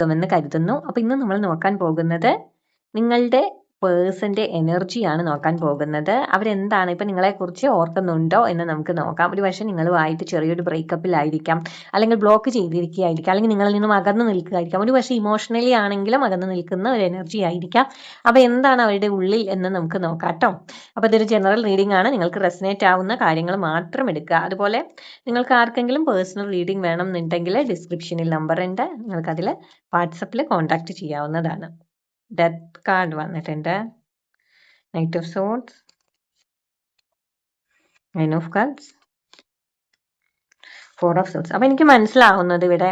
ുമെന്ന് കരുതുന്നു. അപ്പോൾ ഇന്ന് നമ്മൾ നോക്കാൻ പോകുന്നത് നിങ്ങളുടെ പേഴ്സന്റെ എനർജിയാണ് നോക്കാൻ പോകുന്നത്. അവരെന്താണ് ഇപ്പം നിങ്ങളെക്കുറിച്ച് ഓർക്കുന്നുണ്ടോ എന്ന് നമുക്ക് നോക്കാം. ഒരു പക്ഷേ നിങ്ങളുമായിട്ട് ചെറിയൊരു ബ്രേക്കപ്പിലായിരിക്കാം, അല്ലെങ്കിൽ ബ്ലോക്ക് ചെയ്തിരിക്കുകയായിരിക്കാം, അല്ലെങ്കിൽ നിങ്ങളിൽ നിന്നും അകന്നു നിൽക്കുകയായിരിക്കാം. ഒരു പക്ഷേ ഇമോഷണലി ആണെങ്കിലും അകന്നു നിൽക്കുന്ന ഒരു എനർജി ആയിരിക്കാം. അപ്പോൾ എന്താണ് അവരുടെ ഉള്ളിൽ എന്ന് നമുക്ക് നോക്കാം കേട്ടോ. അപ്പോൾ ഇതൊരു ജനറൽ റീഡിംഗ് ആണ്. നിങ്ങൾക്ക് റെസനേറ്റ് ആവുന്ന കാര്യങ്ങൾ മാത്രം എടുക്കുക. അതുപോലെ നിങ്ങൾക്ക് ആർക്കെങ്കിലും പേഴ്സണൽ റീഡിംഗ് വേണമെന്നുണ്ടെങ്കിൽ ഡിസ്ക്രിപ്ഷനിൽ നമ്പർ ഉണ്ട്, നിങ്ങൾക്കതിൽ വാട്സപ്പിൽ കോൺടാക്ട് ചെയ്യാവുന്നതാണ്. ഡെത്ത് കാർഡ് വന്നിട്ടുണ്ട്, knight of swords, nine of cups, four of swords. അപ്പൊ എനിക്ക് മനസ്സിലാവുന്നത് ഇവിടെ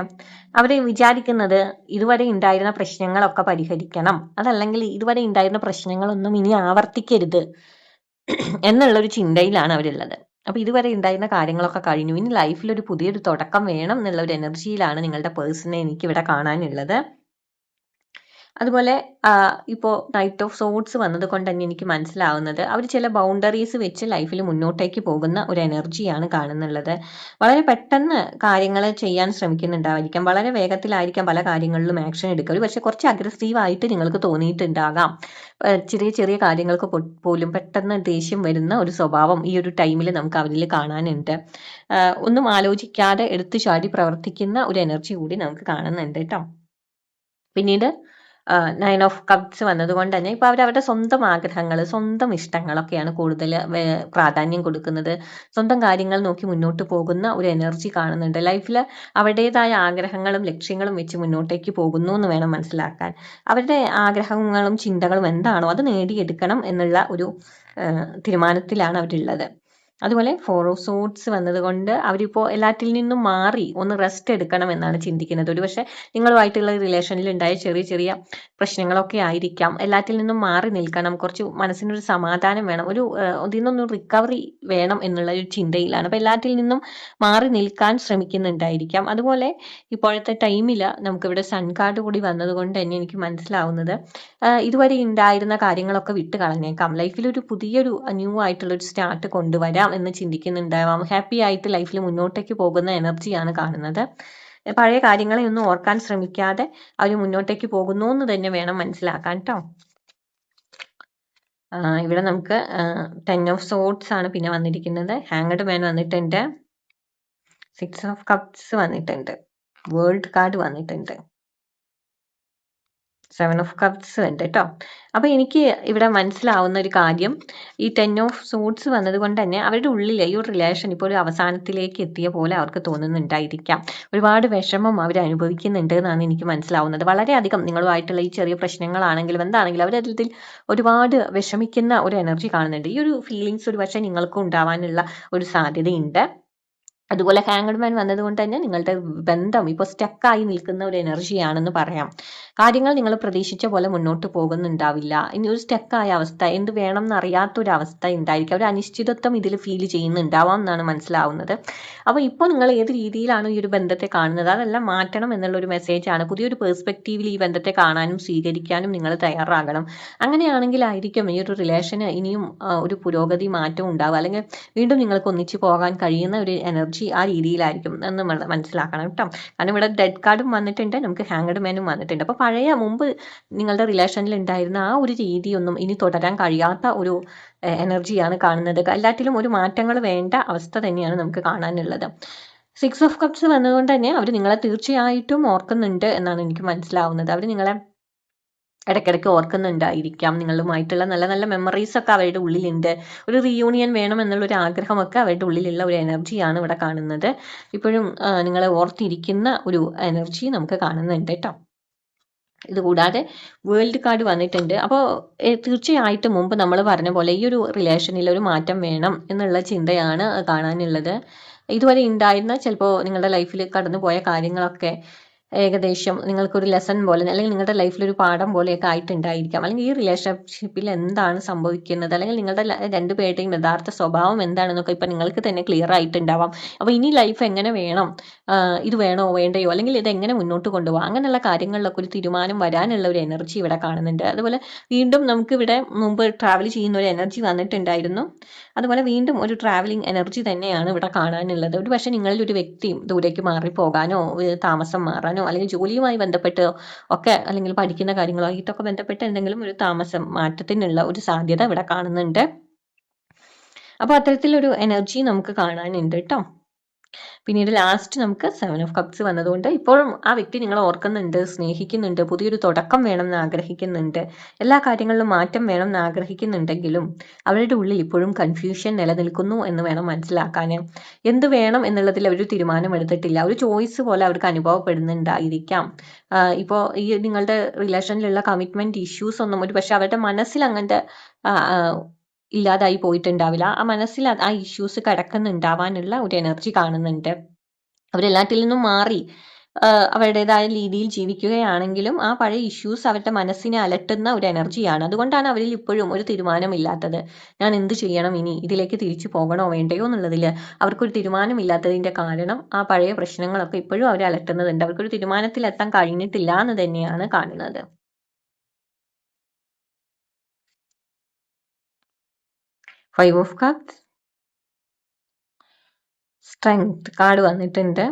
അവർ വിചാരിക്കുന്നത് ഇതുവരെ ഉണ്ടായിരുന്ന പ്രശ്നങ്ങളൊക്കെ പരിഹരിക്കണം, അതല്ലെങ്കിൽ ഇതുവരെ ഉണ്ടായിരുന്ന പ്രശ്നങ്ങളൊന്നും ഇനി ആവർത്തിക്കരുത് എന്നുള്ളൊരു ചിന്തയിലാണ് അവരുള്ളത്. അപ്പൊ ഇതുവരെ ഉണ്ടായിരുന്ന കാര്യങ്ങളൊക്കെ കഴിഞ്ഞു, ഇനി ലൈഫിൽ ഒരു പുതിയൊരു തുടക്കം വേണം എന്നുള്ള ഒരു എനർജിയിലാണ് നിങ്ങളുടെ പേഴ്സണെ എനിക്ക് ഇവിടെ കാണാനുള്ളത്. അതുപോലെ ഇപ്പോൾ നൈറ്റ് ഓഫ് സോർഡ്സ് വന്നത് കൊണ്ട് തന്നെ എനിക്ക് മനസ്സിലാവുന്നത് അവർ ചില ബൗണ്ടറീസ് വെച്ച് ലൈഫിൽ മുന്നോട്ടേക്ക് പോകുന്ന ഒരു എനർജിയാണ് കാണുന്നുള്ളത്. വളരെ പെട്ടെന്ന് കാര്യങ്ങൾ ചെയ്യാൻ ശ്രമിക്കുന്നുണ്ടായിരിക്കാം, വളരെ വേഗത്തിലായിരിക്കാം പല കാര്യങ്ങളിലും ആക്ഷൻ എടുക്കുക. ഒരു പക്ഷേ കുറച്ച് അഗ്രസീവായിട്ട് നിങ്ങൾക്ക് തോന്നിയിട്ടുണ്ടാകാം. ചെറിയ ചെറിയ കാര്യങ്ങൾക്ക് പോലും പെട്ടെന്ന് ദേഷ്യം വരുന്ന ഒരു സ്വഭാവം ഈ ഒരു ടൈമിൽ നമുക്ക് അവരിൽ കാണാനുണ്ട്. ഒന്നും ആലോചിക്കാതെ എടുത്തു ചാടി പ്രവർത്തിക്കുന്ന ഒരു എനർജി കൂടി നമുക്ക് കാണുന്നുണ്ട് കേട്ടോ. പിന്നീട് നയൻ ഓഫ് കപ്സ് വന്നതുകൊണ്ട് തന്നെ ഇപ്പോൾ അവരവരുടെ സ്വന്തം ആഗ്രഹങ്ങൾ, സ്വന്തം ഇഷ്ടങ്ങളൊക്കെയാണ് കൂടുതൽ പ്രാധാന്യം കൊടുക്കുന്നത്. സ്വന്തം കാര്യങ്ങൾ നോക്കി മുന്നോട്ട് പോകുന്ന ഒരു എനർജി കാണുന്നുണ്ട്. ലൈഫിൽ അവരുടേതായ ആഗ്രഹങ്ങളും ലക്ഷ്യങ്ങളും വെച്ച് മുന്നോട്ടേക്ക് പോകുന്നു എന്ന് വേണം മനസ്സിലാക്കാൻ. അവരുടെ ആഗ്രഹങ്ങളും ചിന്തകളും എന്താണോ അത് നേടിയെടുക്കണം എന്നുള്ള ഒരു തീരുമാനത്തിലാണ് അവരുള്ളത്. അതുപോലെ ഫോർ ഓഫ് സോർഡ്സ് വന്നതുകൊണ്ട് അവരിപ്പോൾ എല്ലാറ്റിൽ നിന്നും മാറി ഒന്ന് റെസ്റ്റ് എടുക്കണം എന്നാണ് ചിന്തിക്കുന്നത്. ഒരു പക്ഷേ നിങ്ങളുമായിട്ടുള്ള റിലേഷനിൽ ഉണ്ടായ ചെറിയ ചെറിയ പ്രശ്നങ്ങളൊക്കെ ആയിരിക്കാം. എല്ലാറ്റിൽ നിന്നും മാറി നിൽക്കണം, കുറച്ച് മനസ്സിനൊരു സമാധാനം വേണം, ഒരു ഇതിൽ നിന്നൊന്നും റിക്കവറി വേണം എന്നുള്ള ഒരു ചിന്തയിലാണ്. അപ്പോൾ എല്ലാറ്റിൽ നിന്നും മാറി നിൽക്കാൻ ശ്രമിക്കുന്നുണ്ടായിരിക്കാം. അതുപോലെ ഇപ്പോഴത്തെ ടൈമിൽ നമുക്കിവിടെ സൺ കാർഡ് കൂടി വന്നതുകൊണ്ട് തന്നെ എനിക്ക് മനസ്സിലാവുന്നത് ഇതുവരെ ഉണ്ടായിരുന്ന കാര്യങ്ങളൊക്കെ വിട്ട് കളഞ്ഞേക്കാം, ലൈഫിൽ ഒരു പുതിയൊരു ന്യൂ ആയിട്ടുള്ള ഒരു സ്റ്റാർട്ട് കൊണ്ടുവരാം എന്ന് ചിന്തിക്കുന്നുണ്ടാവാം. ഹാപ്പി ആയിട്ട് ലൈഫിൽ മുന്നോട്ടേക്ക് പോകുന്ന എനർജിയാണ് കാണുന്നത്. പഴയ കാര്യങ്ങളെ ഒന്നും ഓർക്കാൻ ശ്രമിക്കാതെ അവർ മുന്നോട്ടേക്ക് പോകുന്നു എന്ന് തന്നെ വേണം മനസ്സിലാക്കാൻ കേട്ടോ. ഇവിടെ നമുക്ക് 10 ഓഫ് സോർഡ്സ് ആണ് പിന്നെ വന്നിരിക്കുന്നത്, ഹാങ്ഡ് മാൻ വന്നിട്ടുണ്ട്, 6 ഓഫ് കപ്സ് വന്നിട്ടുണ്ട്, വേൾഡ് കാർഡ് വന്നിട്ടുണ്ട്, 7 ഓഫ് കപ്സ് ഉണ്ട് കേട്ടോ. അപ്പോൾ എനിക്ക് ഇവിടെ മനസ്സിലാവുന്ന ഒരു കാര്യം, ഈ 10 ഓഫ് സോർഡ്സ് വന്നത് കൊണ്ട് തന്നെ അവരുടെ ഉള്ളിൽ ഈ ഒരു റിലേഷൻ ഇപ്പോൾ ഒരു അവസാനത്തിലേക്ക് എത്തിയ പോലെ അവർക്ക് തോന്നുന്നുണ്ടായിരിക്കാം. ഒരുപാട് വിഷമം അവർ അനുഭവിക്കുന്നുണ്ട് എന്നാണ് എനിക്ക് മനസ്സിലാവുന്നത്. വളരെയധികം നിങ്ങളുമായിട്ടുള്ള ഈ ചെറിയ പ്രശ്നങ്ങളാണെങ്കിലും എന്താണെങ്കിലും അവരതിൽ ഒരുപാട് വിഷമിക്കുന്ന ഒരു എനർജി കാണുന്നുണ്ട്. ഈ ഒരു ഫീലിങ്സ് ഒരു പക്ഷേ നിങ്ങൾക്കും ഉണ്ടാവാനുള്ള ഒരു സാധ്യതയുണ്ട്. അതുപോലെ ഹാങ്ഡ് മാൻ വന്നതുകൊണ്ട് തന്നെ നിങ്ങളുടെ ബന്ധം ഇപ്പോൾ സ്റ്റക്കായി നിൽക്കുന്ന ഒരു എനർജിയാണെന്ന് പറയാം. കാര്യങ്ങൾ നിങ്ങൾ പ്രതീക്ഷിച്ച പോലെ മുന്നോട്ട് പോകുന്നുണ്ടാവില്ല. ഇനി ഒരു സ്റ്റക്കായ അവസ്ഥ, എന്ത് വേണം എന്നറിയാത്തൊരു അവസ്ഥ ഉണ്ടായിരിക്കാം. ഒരു അനിശ്ചിതത്വം ഇതിൽ ഫീൽ ചെയ്യുന്നുണ്ടാവാം എന്നാണ് മനസ്സിലാവുന്നത്. അപ്പോൾ ഇപ്പോൾ നിങ്ങൾ ഏത് രീതിയിലാണ് ഈ ഒരു ബന്ധത്തെ കാണുന്നത് അതെല്ലാം മാറ്റണം എന്നുള്ളൊരു മെസ്സേജാണ്. പുതിയൊരു പേഴ്സ്പെക്റ്റീവിൽ ഈ ബന്ധത്തെ കാണാനും സ്വീകരിക്കാനും നിങ്ങൾ തയ്യാറാകണം. അങ്ങനെയാണെങ്കിലായിരിക്കും ഈ ഒരു റിലേഷന് ഇനിയും ഒരു പുരോഗതി മാറ്റം ഉണ്ടാവുക, അല്ലെങ്കിൽ വീണ്ടും നിങ്ങൾക്ക് ഒന്നിച്ചു പോകാൻ കഴിയുന്ന ഒരു എനർജി ആ രീതിയിലായിരിക്കും എന്ന് മനസ്സിലാക്കണം കേട്ടോ. കാരണം ഇവിടെ ഡെഡ് കാർഡും വന്നിട്ടുണ്ട്, നമുക്ക് ഹാങ്ഡ് മാനും വന്നിട്ടുണ്ട്. അപ്പോൾ പഴയ മുമ്പ് നിങ്ങളുടെ റിലേഷനിൽ ഉണ്ടായിരുന്ന ആ ഒരു രീതിയൊന്നും ഇനി തുടരാൻ കഴിയാത്ത ഒരു എനർജിയാണ് കാണുന്നത്. എല്ലാറ്റിലും ഒരു മാറ്റങ്ങൾ വേണ്ട അവസ്ഥ തന്നെയാണ് നമുക്ക് കാണാനുള്ളത്. 6 ഓഫ് കപ്സ് വന്നതുകൊണ്ട് തന്നെ അവർ നിങ്ങളെ തീർച്ചയായിട്ടും ഓർക്കുന്നുണ്ട് എന്നാണ് എനിക്ക് മനസ്സിലാവുന്നത്. അവർ നിങ്ങളെ ഇടയ്ക്കിടയ്ക്ക് ഓർക്കുന്നുണ്ടായിരിക്കാം. നിങ്ങളുമായിട്ടുള്ള നല്ല നല്ല മെമ്മറീസ് ഒക്കെ അവരുടെ ഉള്ളിലുണ്ട്. ഒരു റീയൂണിയൻ വേണം എന്നുള്ളൊരു ആഗ്രഹമൊക്കെ അവരുടെ ഉള്ളിലുള്ള ഒരു എനർജിയാണ് ഇവിടെ കാണുന്നത്. ഇപ്പോഴും നിങ്ങളെ ഓർത്തിരിക്കുന്ന ഒരു എനർജി നമുക്ക് കാണുന്നുണ്ട് കേട്ടോ. ഇതുകൂടാതെ വേൾഡ് കാർഡ് വന്നിട്ടുണ്ട്. അപ്പോൾ തീർച്ചയായിട്ടും മുമ്പ് നമ്മൾ പറഞ്ഞ പോലെ ഈ ഒരു റിലേഷനിൽ ഒരു മാറ്റം വേണം എന്നുള്ള ചിന്തയാണ് കാണാനുള്ളത്. ഇതുവരെ ഉണ്ടായിരുന്ന ചിലപ്പോൾ നിങ്ങളുടെ ലൈഫിൽ കടന്നു പോയ കാര്യങ്ങളൊക്കെ ഏകദേശം നിങ്ങൾക്കൊരു ലെസൺ പോലെ, അല്ലെങ്കിൽ നിങ്ങളുടെ ലൈഫിൽ ഒരു പാഠം പോലെയൊക്കെ ആയിട്ടുണ്ടായിരിക്കാം. അല്ലെങ്കിൽ ഈ റിലേഷൻഷിപ്പിൽ എന്താണ് സംഭവിക്കുന്നത്, അല്ലെങ്കിൽ നിങ്ങളുടെ രണ്ടുപേരുടെയും യഥാർത്ഥ സ്വഭാവം എന്താണെന്നൊക്കെ ഇപ്പം നിങ്ങൾക്ക് തന്നെ ക്ലിയർ ആയിട്ടുണ്ടാവാം. അപ്പോൾ ഇനി ലൈഫ് എങ്ങനെ വേണം, ഇത് വേണോ വേണ്ടയോ, അല്ലെങ്കിൽ ഇത് എങ്ങനെ മുന്നോട്ട് കൊണ്ടുപോകാം, അങ്ങനെയുള്ള കാര്യങ്ങളിലൊക്കെ ഒരു തീരുമാനം വരാനുള്ള ഒരു എനർജി ഇവിടെ കാണുന്നുണ്ട്. അതുപോലെ വീണ്ടും നമുക്ക് ഇവിടെ മുമ്പ് ട്രാവൽ ചെയ്യുന്ന ഒരു എനർജി വന്നിട്ടുണ്ടായിരുന്നു. അതുപോലെ വീണ്ടും ഒരു ട്രാവലിംഗ് എനർജി തന്നെയാണ് ഇവിടെ കാണാനുള്ളത്. ഒരു പക്ഷേ നിങ്ങളിൽ ഒരു വ്യക്തി ദൂരേക്ക് മാറിപ്പോകാനോ താമസം മാറാനോ മാറാനോ അല്ലെങ്കിൽ ജോലിയുമായി ബന്ധപ്പെട്ട് ഒക്കെ അല്ലെങ്കിൽ പഠിക്കുന്ന കാര്യങ്ങളോ ഇതൊക്കെ ബന്ധപ്പെട്ട് എന്തെങ്കിലും ഒരു മാറ്റത്തിനുള്ള ഒരു സാധ്യത ഇവിടെ കാണുന്നുണ്ട്. അപ്പോൾ അത്തരത്തിലൊരു എനർജി നമുക്ക് കാണാനുണ്ട് കേട്ടോ. പിന്നീട് ലാസ്റ്റ് നമുക്ക് 7 ഓഫ് കപ്സ് വന്നതുകൊണ്ട് ഇപ്പോഴും ആ വ്യക്തി നിങ്ങളെ ഓർക്കുന്നുണ്ട്, സ്നേഹിക്കുന്നുണ്ട്, പുതിയൊരു തുടക്കം വേണമെന്ന് ആഗ്രഹിക്കുന്നുണ്ട്, എല്ലാ കാര്യങ്ങളിലും മാറ്റം വേണമെന്ന് ആഗ്രഹിക്കുന്നുണ്ടെങ്കിലും അവരുടെ ഉള്ളിൽ ഇപ്പോഴും കൺഫ്യൂഷൻ നിലനിൽക്കുന്നു എന്ന് വേണം മനസ്സിലാക്കാൻ. എന്ത് വേണം എന്നുള്ളതിൽ അവർ തീരുമാനം എടുത്തിട്ടില്ല. ഒരു ചോയ്സ് പോലെ അവർക്ക് അനുഭവപ്പെടുന്നുണ്ടായിരിക്കാം. ഇപ്പോൾ ഈ നിങ്ങളുടെ റിലേഷനിലുള്ള കമ്മിറ്റ്മെന്റ് ഇഷ്യൂസ് ഒന്നും ഒരു പക്ഷെ അവരുടെ മനസ്സിൽ അങ്ങനത്തെ ഇല്ലാതായി പോയിട്ടുണ്ടാവില്ല. ആ മനസ്സിൽ ആ ഇഷ്യൂസ് കിടക്കുന്നുണ്ടാവാനുള്ള ഒരു എനർജി കാണുന്നുണ്ട്. അവരെല്ലാത്തിൽ നിന്നും മാറി അവരുടേതായ രീതിയിൽ ജീവിക്കുകയാണെങ്കിലും ആ പഴയ ഇഷ്യൂസ് അവരുടെ മനസ്സിനെ അലട്ടുന്ന ഒരു എനർജിയാണ്. അതുകൊണ്ടാണ് അവരിൽ ഇപ്പോഴും ഒരു തീരുമാനമില്ലാത്തത്. ഞാൻ എന്ത് ചെയ്യണം ഇനി, ഇതിലേക്ക് തിരിച്ചു പോകണോ വേണ്ടയോ എന്നുള്ളതിൽ അവർക്കൊരു തീരുമാനമില്ലാത്തതിന്റെ കാരണം ആ പഴയ പ്രശ്നങ്ങളൊക്കെ ഇപ്പോഴും അവരെ അലട്ടുന്നതുണ്ട്. അവർക്കൊരു തീരുമാനത്തിലെത്താൻ കഴിഞ്ഞിട്ടില്ല എന്ന് തന്നെയാണ് കാണുന്നത്. 5 ഓഫ് കപ്സ്, സ്ട്രെങ്ത് കാർഡ് വന്നിട്ടുണ്ട്,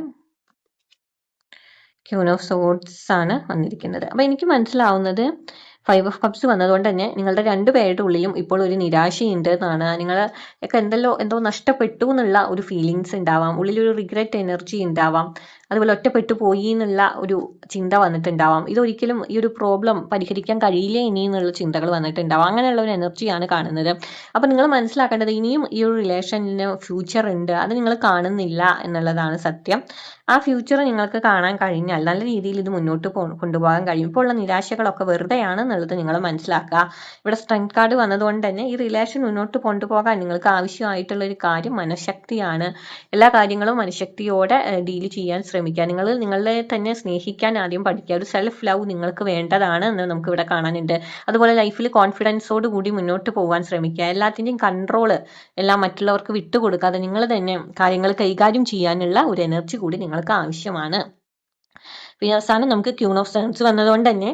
ക്യൂൻ ഓഫ് സോർഡ്സ് ആണ് വന്നിരിക്കുന്നത്. അപ്പോൾ എനിക്ക് മനസ്സിലാവുന്നത് 5 ഓഫ് കപ്സ് വന്നതുകൊണ്ട് തന്നെ നിങ്ങളുടെ രണ്ടുപേരുടെ ഉള്ളിലും ഇപ്പോൾ ഒരു നിരാശയുണ്ട് എന്നാണ്. ഒക്കെ എന്തോ നഷ്ടപ്പെട്ടു എന്നുള്ള ഒരു ഫീലിങ്സ് ഉണ്ടാവാം, ഉള്ളിലൊരു റിഗ്രറ്റ് എനർജി ഉണ്ടാവാം, അതുപോലെ ഒറ്റപ്പെട്ടു പോയി എന്നുള്ള ഒരു ചിന്ത വന്നിട്ടുണ്ടാവാം. ഇതൊരിക്കലും ഈ ഒരു പ്രോബ്ലം പരിഹരിക്കാൻ കഴിയില്ല ഇനി എന്നുള്ള ചിന്തകൾ വന്നിട്ടുണ്ടാവാം. അങ്ങനെയുള്ള ഒരു എനർജിയാണ് കാണുന്നത്. അപ്പോൾ നിങ്ങൾ മനസ്സിലാക്കേണ്ടത് ഇനിയും ഈ ഒരു റിലേഷനിന് ഫ്യൂച്ചർ ഉണ്ട്, അത് നിങ്ങൾ കാണുന്നില്ല എന്നുള്ളതാണ് സത്യം. ആ ഫ്യൂച്ചർ നിങ്ങൾക്ക് കാണാൻ കഴിഞ്ഞാൽ നല്ല രീതിയിൽ ഇത് മുന്നോട്ട് കൊണ്ടുപോകാൻ കഴിയും. ഇപ്പോൾ ഉള്ള നിരാശകളൊക്കെ വെറുതെയാണ് എന്നുള്ളത് നിങ്ങൾ മനസ്സിലാക്കുക. ഇവിടെ സ്ട്രെങ്ത് കാർഡ് വന്നതുകൊണ്ട് തന്നെ ഈ റിലേഷൻ മുന്നോട്ട് കൊണ്ടുപോകാൻ നിങ്ങൾക്ക് ആവശ്യമായിട്ടുള്ള ഒരു കാര്യം മനഃശക്തിയാണ്. എല്ലാ കാര്യങ്ങളും മനഃശക്തിയോടെ ഡീൽ ചെയ്യാൻ ശ്രമിക്കുക. നിങ്ങൾ നിങ്ങളെ തന്നെ സ്നേഹിക്കാൻ ആദ്യം പഠിക്കുക. ഒരു സെൽഫ് ലവ് നിങ്ങൾക്ക് വേണ്ടതാണ് എന്ന് നമുക്ക് ഇവിടെ കാണാനുണ്ട്. അതുപോലെ ലൈഫിൽ കോൺഫിഡൻസോട് കൂടി മുന്നോട്ട് പോകാൻ ശ്രമിക്കുക. എല്ലാത്തിൻ്റെയും കൺട്രോള് എല്ലാം മറ്റുള്ളവർക്ക് വിട്ടുകൊടുക്കാതെ നിങ്ങൾ തന്നെ കാര്യങ്ങൾ കൈകാര്യം ചെയ്യാനുള്ള ഒരു എനർജി കൂടി നിങ്ങൾക്ക് ആവശ്യമാണ്. പിന്നെ അവസാനം നമുക്ക് ക്യൂൺ ഓഫ് സോർഡ്സ് വന്നതുകൊണ്ട് തന്നെ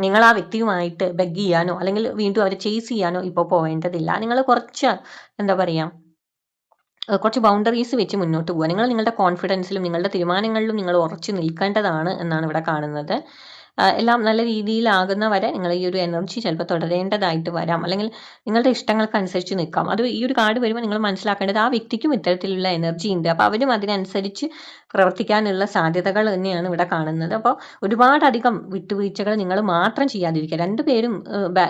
നിങ്ങൾ ആ വ്യക്തിയുമായിട്ട് ബെഗ് ചെയ്യാനോ അല്ലെങ്കിൽ വീണ്ടും അവരെ ചേസ് ചെയ്യാനോ ഇപ്പോൾ പോവേണ്ടതില്ല. നിങ്ങൾ കുറച്ച് എന്താ പറയുക, കുറച്ച് ബൗണ്ടറീസ് വെച്ച് മുന്നോട്ട് പോവുക. നിങ്ങൾ നിങ്ങളുടെ കോൺഫിഡൻസിലും നിങ്ങളുടെ തീരുമാനങ്ങളിലും നിങ്ങൾ ഉറച്ചു നിൽക്കേണ്ടതാണ് എന്നാണ് ഇവിടെ കാണുന്നത്. എല്ലാം നല്ല രീതിയിലാകുന്ന വരെ നിങ്ങൾ ഈ ഒരു എനർജി ചിലപ്പോൾ തുടരേണ്ടതായിട്ട് വരാം, അല്ലെങ്കിൽ നിങ്ങളുടെ ഇഷ്ടങ്ങൾക്കനുസരിച്ച് നിൽക്കാം. അത് ഈ ഒരു കാർഡ് വരുമ്പോൾ നിങ്ങൾ മനസ്സിലാക്കേണ്ടത് ആ വ്യക്തിക്കും ഇത്തരത്തിലുള്ള എനർജി ഉണ്ട്. അപ്പോൾ അവരും അതിനനുസരിച്ച് പ്രവർത്തിക്കാനുള്ള സാധ്യതകൾ തന്നെയാണ് ഇവിടെ കാണുന്നത്. അപ്പോൾ ഒരുപാടധികം വിട്ടുവീഴ്ചകൾ നിങ്ങൾ മാത്രം ചെയ്യാതിരിക്കുക. രണ്ടുപേരും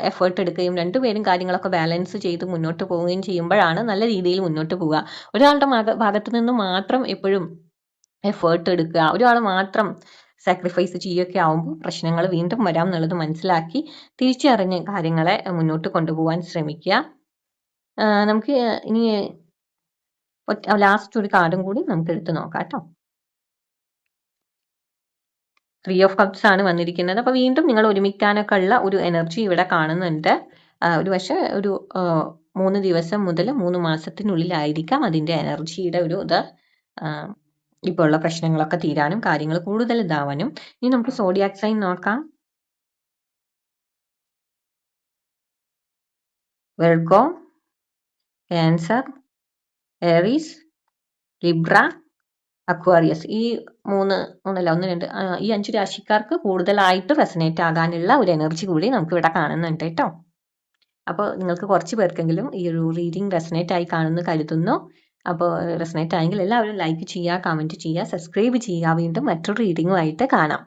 എഫേർട്ട് എടുക്കുകയും രണ്ടുപേരും കാര്യങ്ങളൊക്കെ ബാലൻസ് ചെയ്ത് മുന്നോട്ട് പോവുകയും ചെയ്യുമ്പോഴാണ് നല്ല രീതിയിൽ മുന്നോട്ട് പോവുക. ഒരാളുടെ ഭാഗത്ത് നിന്ന് മാത്രം എപ്പോഴും എഫേർട്ട് എടുക്കുക, ഒരാൾ മാത്രം സാക്രിഫൈസ് ചെയ്യുകയൊക്കെ ആവുമ്പോൾ പ്രശ്നങ്ങൾ വീണ്ടും വരാം എന്നുള്ളത് മനസ്സിലാക്കി തിരിച്ചറിഞ്ഞ് കാര്യങ്ങളെ മുന്നോട്ട് കൊണ്ടുപോകാൻ ശ്രമിക്കുക. നമുക്ക് ഇനി ലാസ്റ്റ് ഒരു കാർഡും കൂടി നമുക്ക് എടുത്ത് നോക്കാം കേട്ടോ. 3 ഓഫ് കപ്സ് ആണ് വന്നിരിക്കുന്നത്. അപ്പോൾ വീണ്ടും നിങ്ങൾ ഒരുമിക്കാനൊക്കെ ഉള്ള ഒരു എനർജി ഇവിടെ കാണുന്നുണ്ട്. ഒരു പക്ഷേ ഒരു 3 ദിവസം മുതൽ 3 മാസത്തിനുള്ളിലായിരിക്കാം അതിൻ്റെ എനർജിയുടെ ഒരു ഇത് ഇപ്പോൾ ഉള്ള പ്രശ്നങ്ങളൊക്കെ തീരാനും കാര്യങ്ങൾ കൂടുതൽ ഇതാവാനും. ഇനി നമുക്ക് സോഡിയാക് സൈൻ നോക്കാം. Virgo, cancer, Aries, Libra, അക്വാറിയസ്. ഈ 5 രാശിക്കാർക്ക് കൂടുതലായിട്ട് റെസനേറ്റ് ആകാനുള്ള ഒരു എനർജി കൂടി നമുക്ക് ഇവിടെ കാണുന്നുണ്ട് കേട്ടോ. അപ്പോൾ നിങ്ങൾക്ക് കുറച്ച് പേർക്കെങ്കിലും ഈ ഒരു റീഡിംഗ് റെസനേറ്റ് ആയി കാണുമെന്ന് കരുതുന്നു. അപ്പോൾ റെസനേറ്റ് ആയെങ്കിൽ എല്ലാവരും ലൈക്ക് ചെയ്യുക, കമൻറ്റ് ചെയ്യുക, സബ്സ്ക്രൈബ് ചെയ്യുക. വീണ്ടും മറ്റൊരു റീഡിങ്ങുമായിട്ട് കാണാം.